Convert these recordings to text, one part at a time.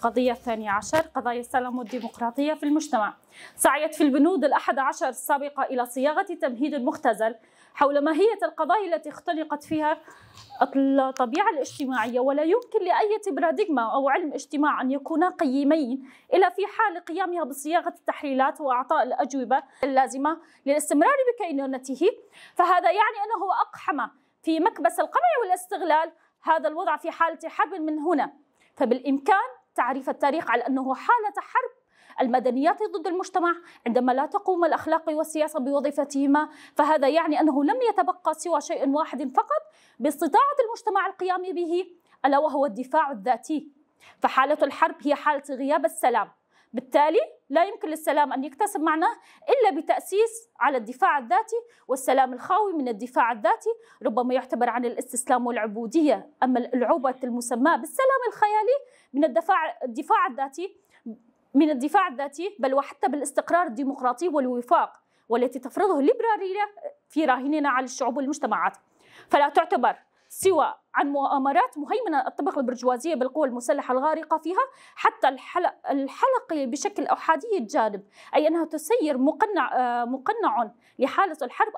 القضية 12 قضايا السلام والديمقراطية في المجتمع. سعيت في البنود 11 السابقة إلى صياغة تمهيد مختزل حول ماهية القضايا التي اختلقت فيها الطبيعة الاجتماعية، ولا يمكن لأي براديغما أو علم اجتماع أن يكونا قيمين إلا في حال قيامها بصياغة التحليلات وإعطاء الأجوبة اللازمة للاستمرار بكينونته. فهذا يعني أنه أقحم في مكبس القمع والاستغلال هذا الوضع في حالة حرب من هنا. فبالإمكان تعريف التاريخ على أنه حالة حرب المدنيات ضد المجتمع عندما لا تقوم الأخلاق والسياسة بوظيفتهما، فهذا يعني أنه لم يتبقى سوى شيء واحد فقط باستطاعة المجتمع القيام به، ألا وهو الدفاع الذاتي. فحالة الحرب هي حالة غياب السلام، بالتالي لا يمكن للسلام أن يكتسب معناه إلا بتأسيس على الدفاع الذاتي، والسلام الخاوي من الدفاع الذاتي ربما يعتبر عن الاستسلام والعبودية. أما العبوة المسماة بالسلام الخيالي من الدفاع الذاتي بل وحتى بالاستقرار الديمقراطي والوفاق والتي تفرضه الليبرالية في راهننا على الشعوب والمجتمعات، فلا تعتبر سوى عن مؤامرات مهيمنة الطبقة البرجوازية بالقوى المسلحة الغارقة فيها حتى الحلق بشكل أحادي الجانب، أي أنها تسير مقنع لحالة الحرب.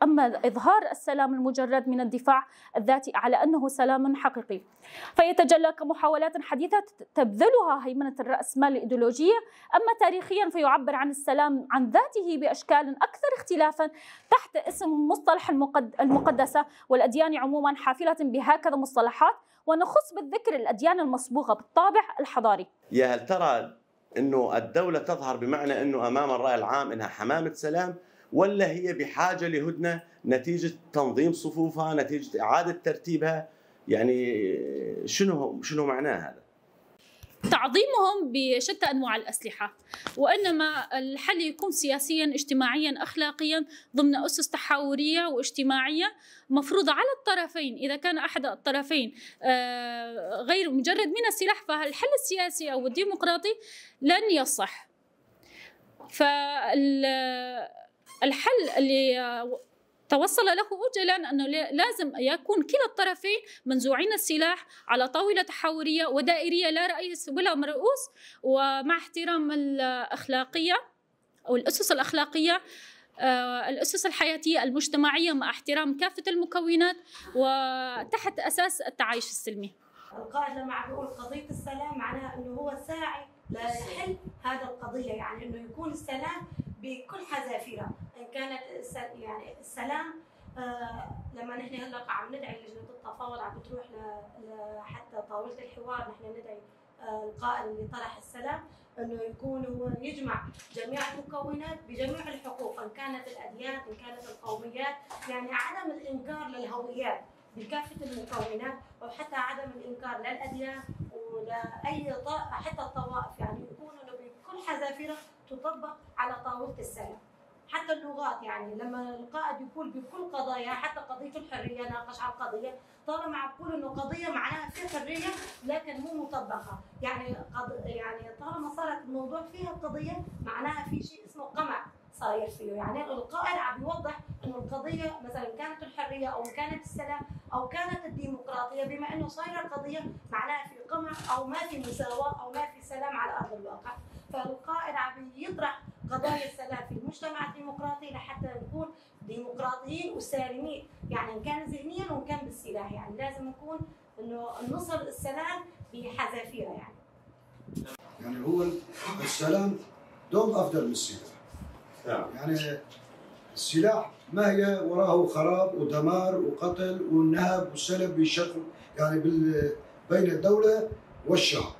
أما إظهار السلام المجرد من الدفاع الذاتي على أنه سلام حقيقي فيتجلى كمحاولات حديثة تبذلها هيمنة الرأسمال الإيديولوجية. أما تاريخيا فيعبر عن السلام عن ذاته بأشكال أكثر اختلافا تحت اسم مصطلح المقدسة، والأديان عموما حافلة بهكذا مصطلحات، ونخص بالذكر الأديان المصبوغة بالطابع الحضاري. يا هل ترى أنه الدولة تظهر بمعنى أنه أمام الرأي العام أنها حمامة سلام، ولا هي بحاجة لهدنة نتيجة تنظيم صفوفها، نتيجة إعادة ترتيبها؟ يعني شنو معناه هذا؟ تعظيمهم بشتى أنواع الأسلحة، وإنما الحل يكون سياسيا اجتماعيا أخلاقيا ضمن أسس تحاورية واجتماعية مفروضة على الطرفين. إذا كان أحد الطرفين غير مجرد من السلاح فالحل السياسي أو الديمقراطي لن يصح. فالحل اللي توصل له أوجلاً أنه لازم يكون كلا الطرفين منزوعين السلاح على طاولة تحاورية ودائرية لا رئيس ولا مرؤوس، ومع احترام الأخلاقية أو الأسس الأخلاقية، الأسس الحياتية المجتمعية، مع احترام كافة المكونات وتحت أساس التعايش السلمي. القائد لما عم بيقول قضية السلام معناها أنه هو ساعي لحل هذا القضية، يعني أنه يكون السلام بكل حذافيره. ان كانت يعني السلام لما نحن هلا عم ندعي لجنه التفاوض عم بتروح حتى طاوله الحوار، نحن ندعي القائد اللي طرح السلام انه يكون هو يجمع جميع المكونات بجميع الحقوق، ان كانت الاديان ان كانت القوميات، يعني عدم الانكار للهويات بكافه المكونات، وحتى عدم الانكار للاديان ولاي حتى الطوائف، يعني يكون انه بكل حذافيره تطبق على طاولة السلام. حتى اللغات، يعني لما القائد يقول بكل قضايا، حتى قضية الحرية ناقش على القضية، طالما عم بقول انه قضية معناها في حرية لكن مو مطبقة، يعني طالما صارت الموضوع فيها القضية معناها في شيء اسمه قمع صاير فيه. يعني القائد عم يوضح انه القضية مثلا كانت الحرية او كانت السلام او كانت الديمقراطية، بما انه صايره القضية معناها في قمع او ما في مساواة او ما في سلام على ارض الواقع. فالقائد عم يطرح قضايا السلام في المجتمع الديمقراطي لحتى نكون ديمقراطيين وسالمين، يعني ان كان ذهنيا وان كان بالسلاح، يعني لازم نكون انه نوصل السلام بحذافيره. يعني هو السلام دوم افضل من السلاح. يعني السلاح ما هي وراءه خراب ودمار وقتل والنهب والسلب بشكل يعني بين الدوله والشعب.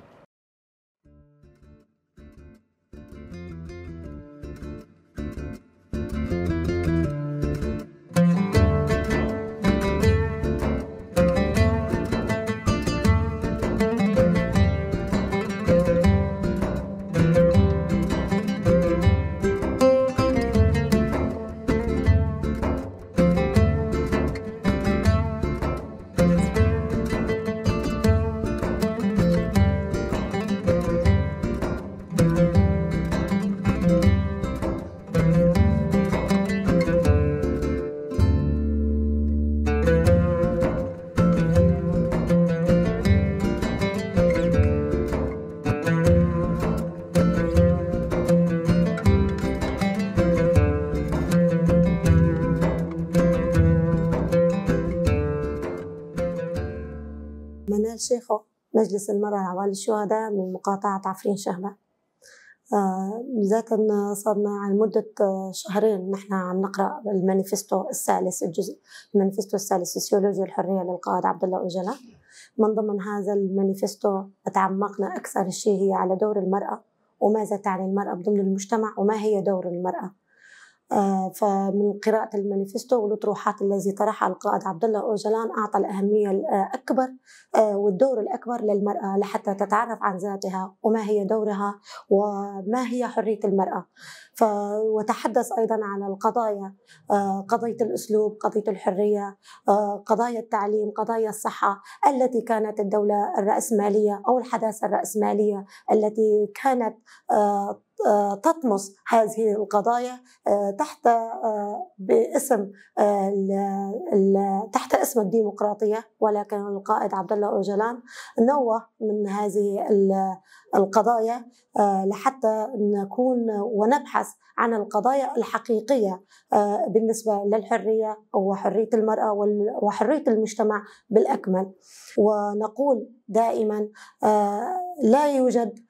منال شيخو، مجلس المرأة عوالي الشهداء من مقاطعة عفرين شهبة. ذات صرنا على مدة شهرين نحن عم نقرأ المانيفستو الثالث، الجزء المانيفستو الثالث سوسيولوجيا الحرية للقائد عبد الله أوجلان. من ضمن هذا المانيفستو تعمقنا أكثر شيء هي على دور المرأة وماذا تعني المرأة ضمن المجتمع وما هي دور المرأة. فمن قراءة المانيفستو والأطروحات التي طرحها القائد عبد الله أوجلان أعطى الأهمية الأكبر والدور الأكبر للمرأة لحتى تتعرف عن ذاتها وما هي دورها وما هي حرية المرأة. وتحدث أيضا على القضايا، قضية الأسلوب، قضية الحرية، قضايا التعليم، قضايا الصحة التي كانت الدولة الرأسمالية أو الحداثة الرأسمالية التي كانت تطمس هذه القضايا تحت اسم الديمقراطية. ولكن القائد عبد الله أوجلان نوه من هذه القضايا لحتى نكون ونبحث عن القضايا الحقيقية بالنسبة للحرية وحرية المرأة وحرية المجتمع بالأكمل. ونقول دائما لا يوجد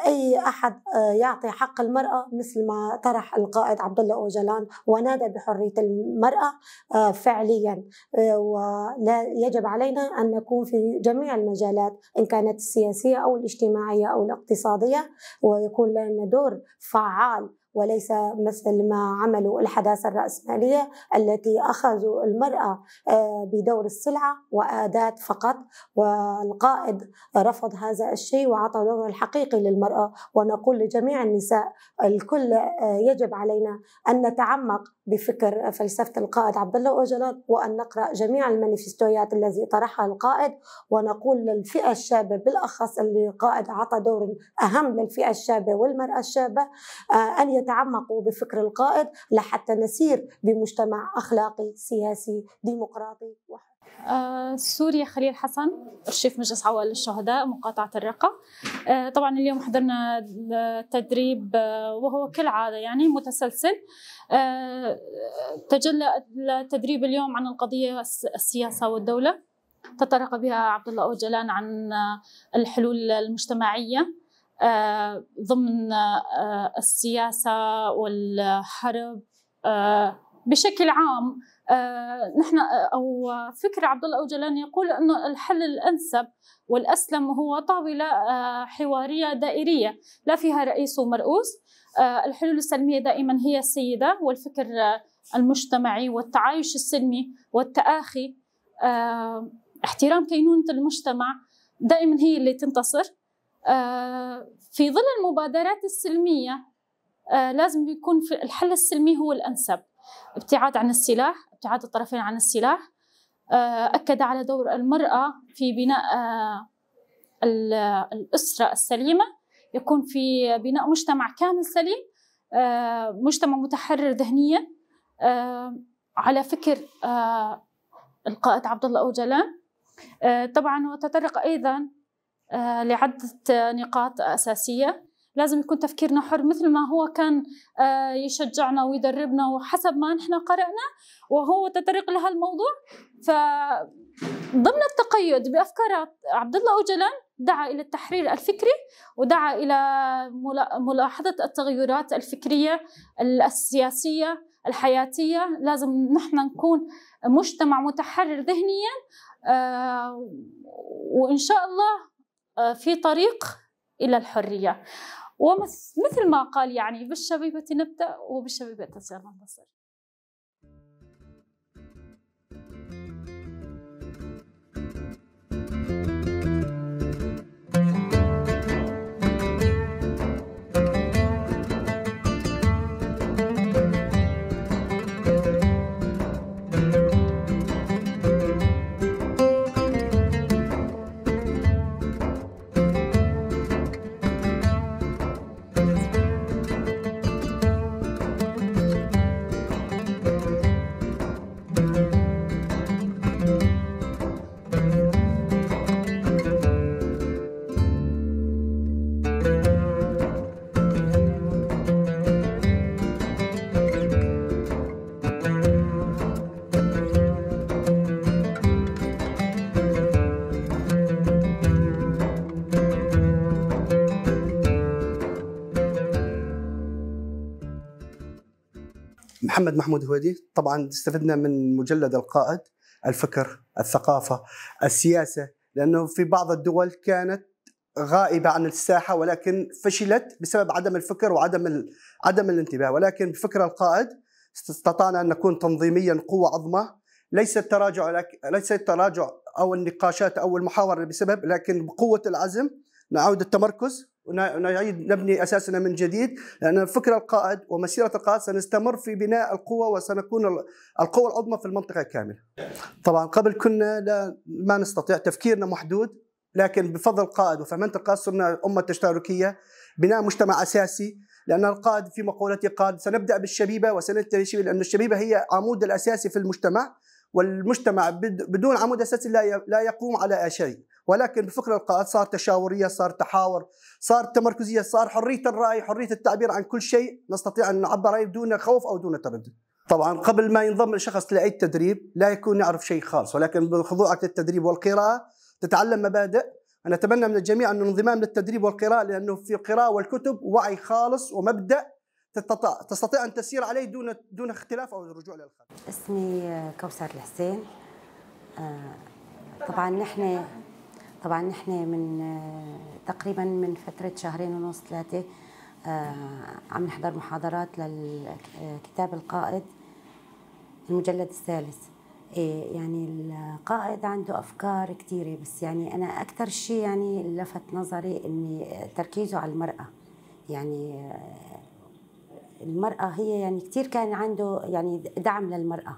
أي أحد يعطي حق المرأة مثل ما طرح القائد عبد الله أوجلان ونادى بحرية المرأة فعليا. ولا يجب علينا أن نكون في جميع المجالات إن كانت السياسية أو الاجتماعية أو الاقتصادية، ويكون لنا دور فعال وليس مثل ما عملوا الحداثة الرأسمالية التي أخذوا المرأة بدور السلعة وأداة فقط. والقائد رفض هذا الشيء وعطى دور الحقيقي للمرأة. ونقول لجميع النساء الكل يجب علينا أن نتعمق بفكر فلسفة القائد عبد الله أوجلان وأن نقرأ جميع المانيفستويات التي طرحها القائد. ونقول للفئة الشابة بالأخص اللي القائد عطى دور أهم للفئة الشابة والمرأة الشابة أن يتعمقوا بفكر القائد لحتى نسير بمجتمع أخلاقي سياسي ديمقراطي. سوريا خليل حسن، أرشيف مجلس عوائل الشهداء مقاطعة الرقة. طبعا اليوم حضرنا التدريب وهو كالعادة يعني متسلسل. تجلى التدريب اليوم عن القضية السياسة والدولة، تطرق بها عبد الله أوجلان عن الحلول المجتمعية ضمن السياسة والحرب بشكل عام. نحن أو فكر عبد الله أوجلان يقول أنه الحل الأنسب والأسلم هو طاولة حوارية دائرية لا فيها رئيس ومرؤوس. الحلول السلمية دائما هي السيدة، والفكر المجتمعي والتعايش السلمي والتآخي، احترام كينونة المجتمع دائما هي اللي تنتصر. في ظل المبادرات السلمية لازم يكون في الحل السلمي هو الأنسب، ابتعاد عن السلاح، ابتعاد الطرفين عن السلاح. أكد على دور المرأة في بناء الأسرة السليمة، يكون في بناء مجتمع كامل سليم، مجتمع متحرر ذهنيا على فكر القائد عبد الله أوجلان. طبعا وتطرق أيضا لعدة نقاط أساسية. لازم يكون تفكيرنا حر مثل ما هو كان يشجعنا ويدربنا وحسب ما نحن قرأنا وهو تطرق لها الموضوع. فضمن التقيد بأفكار عبد الله أوجلان دعا إلى التحرير الفكري ودعا إلى ملاحظة التغيرات الفكرية السياسية الحياتية. لازم نحن نكون مجتمع متحرر ذهنيا، وإن شاء الله في طريق إلى الحرية. ومثل ما قال يعني بالشبيبة نبدأ وبالشبيبة سننتصر. محمد محمود هويدي. طبعا استفدنا من مجلد القائد الفكر، الثقافة، السياسة، لأنه في بعض الدول كانت غائبة عن الساحة ولكن فشلت بسبب عدم الفكر وعدم الانتباه، ولكن بفكر القائد استطعنا أن نكون تنظيميا قوة عظمى. ليس التراجع أو النقاشات أو المحاورة بسبب، لكن بقوة العزم نعود التمركز ونعيد نبني أساسنا من جديد، لأن فكر القائد ومسيرة القائد سنستمر في بناء القوة وسنكون القوة العظمى في المنطقة كاملة. طبعا قبل كنا ما نستطيع، تفكيرنا محدود، لكن بفضل القائد وفهمنة القائد صرنا أمة تشاركية، بناء مجتمع أساسي. لأن القائد في مقولته قال سنبدأ بالشبيبة وسننتهي بالشبيبة، لأن الشبيبة هي عمود الأساسي في المجتمع، والمجتمع بدون عمود أساسي لا يقوم على شيء. ولكن بفكر القائد صار تشاورية، صار تحاور، صار تمركزية، صار حرية الرأي، حرية التعبير عن كل شيء نستطيع أن نعبر بدون خوف أو دون تردد. طبعا قبل ما ينضم الشخص لأي تدريب لا يكون يعرف شيء خالص، ولكن بخضوعك للتدريب والقراءة تتعلم مبادئ. أنا أتمنى من الجميع أن الانضمام للتدريب والقراءة، لأنه في القراءة والكتب وعي خالص ومبدأ تستطيع أن تسير عليه دون اختلاف أو الرجوع للخلف. اسمي كوثر الحسين. طبعا نحن من تقريبا من فترة 2.5 3 عم نحضر محاضرات للكتاب القائد المجلد الثالث. يعني القائد عنده أفكار كثيرة، بس يعني أنا أكثر شيء يعني لفت نظري إني تركيزه على المرأة. يعني المرأة هي يعني كثير كان عنده يعني دعم للمرأة.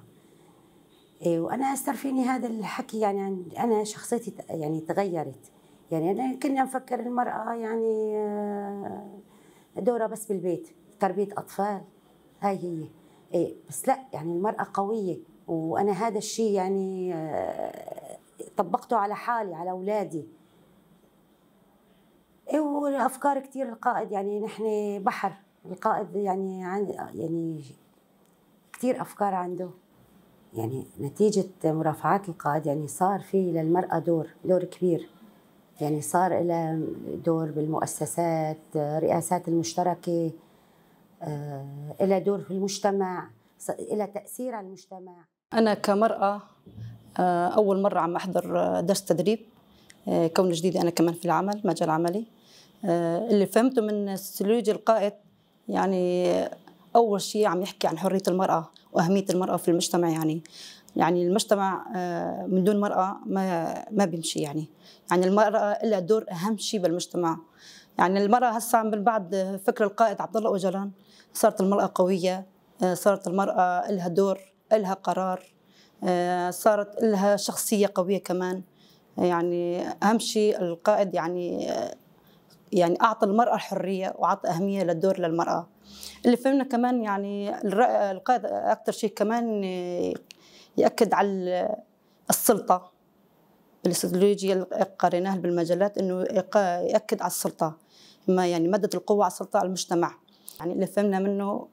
وأنا أثر فيني هذا الحكي، يعني أنا شخصيتي يعني تغيرت. يعني أنا كنا نفكر المرأة يعني دورها بس بالبيت، تربية أطفال، هاي هي. بس لا، يعني المرأة قوية، وأنا هذا الشيء يعني طبقته على حالي، على أولادي. والأفكار كثير القائد، يعني نحن بحر. القائد يعني كثير أفكار عنده. يعني نتيجة مرافعات القائد يعني صار في للمرأة دور كبير. يعني صار لها دور بالمؤسسات، رئاسات المشتركة، لها دور في المجتمع، لها تأثير على المجتمع. أنا كمرأة أول مرة عم أحضر درس تدريب، كون جديدة أنا كمان في العمل، مجال عملي. اللي فهمته من سلوك القائد يعني أول شيء عم يحكي عن حرية المرأة وأهمية المرأة في المجتمع. يعني المجتمع من دون مرأة ما بيمشي. يعني المرأة لها دور أهم شيء بالمجتمع. يعني المرأة هسه من بعد فكر القائد عبد الله أوجلان صارت المرأة قوية، صارت المرأة لها دور، لها قرار، صارت لها شخصية قوية كمان. يعني أهم شيء القائد يعني أعطى المرأة الحرية وأعطى أهمية للدور للمرأة. اللي فهمنا كمان يعني القائد أكثر شيء كمان يأكد على السلطة. الاستراتيجية اللي قريناها بالمجلات إنه يأكد على السلطة، ما يعني مدة القوة على السلطة على المجتمع. يعني اللي فهمنا منه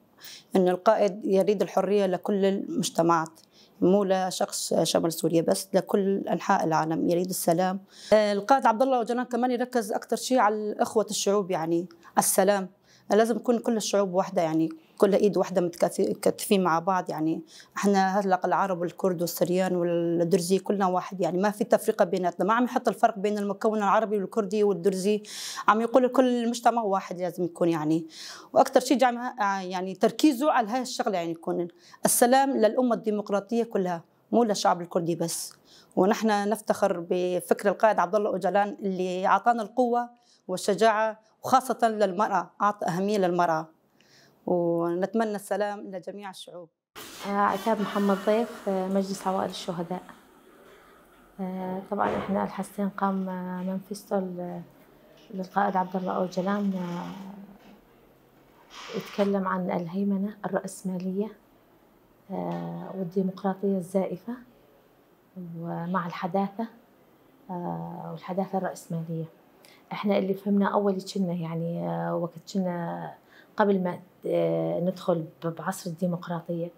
إن القائد يريد الحرية لكل المجتمعات، مو لشخص شمال سوريا بس، لكل أنحاء العالم يريد السلام. القائد عبد الله أوجلان كمان يركز أكثر شيء على إخوة الشعوب، يعني على السلام. لازم يكون كل الشعوب واحدة، يعني كل ايد واحده متكاتفين مع بعض. يعني احنا هلا العرب والكرد والسريان والدرزي كلنا واحد، يعني ما في تفرقه بيناتنا. ما عم يحط الفرق بين المكون العربي والكردي والدرزي، عم يقول كل المجتمع واحد لازم يكون. يعني واكثر شيء يعني تركيزه على هاي الشغله، يعني يكون السلام للامه الديمقراطيه كلها، مو للشعب الكردي بس. ونحن نفتخر بفكر القائد عبد الله أوجلان اللي اعطانا القوه والشجاعه، وخاصه للمراه، اعطى اهميه للمراه. ونتمنى السلام لجميع الشعوب. عتاب محمد ضيف، مجلس عوائل الشهداء. طبعا احنا الحسين قام منفذته للقائد عبد الله أوجلان، يتكلم عن الهيمنة الرأسمالية والديمقراطية الزائفة، ومع الحداثة والحداثة الرأسمالية. احنا اللي فهمنا أول كنا يعني وقت كنا قبل ما ندخل بعصر الديمقراطية،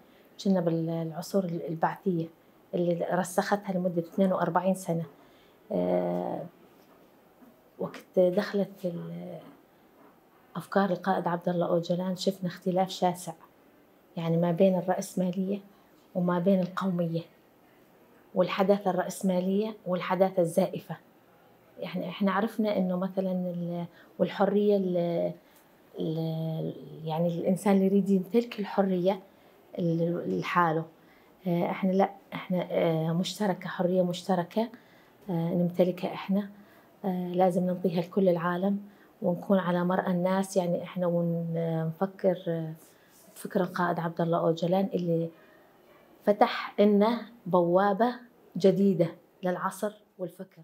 كنا بالعصور البعثية اللي رسختها لمدة 42 سنة. وقت دخلت أفكار القائد عبد الله أوجلان شفنا اختلاف شاسع. يعني ما بين الرأسمالية وما بين القومية، والحداثة الرأسمالية والحداثة الزائفة. يعني احنا عرفنا انه مثلا والحرية يعني الانسان اللي يريد يمتلك الحرية لحاله، احنا لا، احنا مشتركة، حرية مشتركة نمتلكها احنا، لازم ننطيها لكل العالم ونكون على مرأى الناس. يعني احنا ونفكر بفكر القائد عبد الله أوجلان اللي فتح لنا بوابة جديدة للعصر والفكر.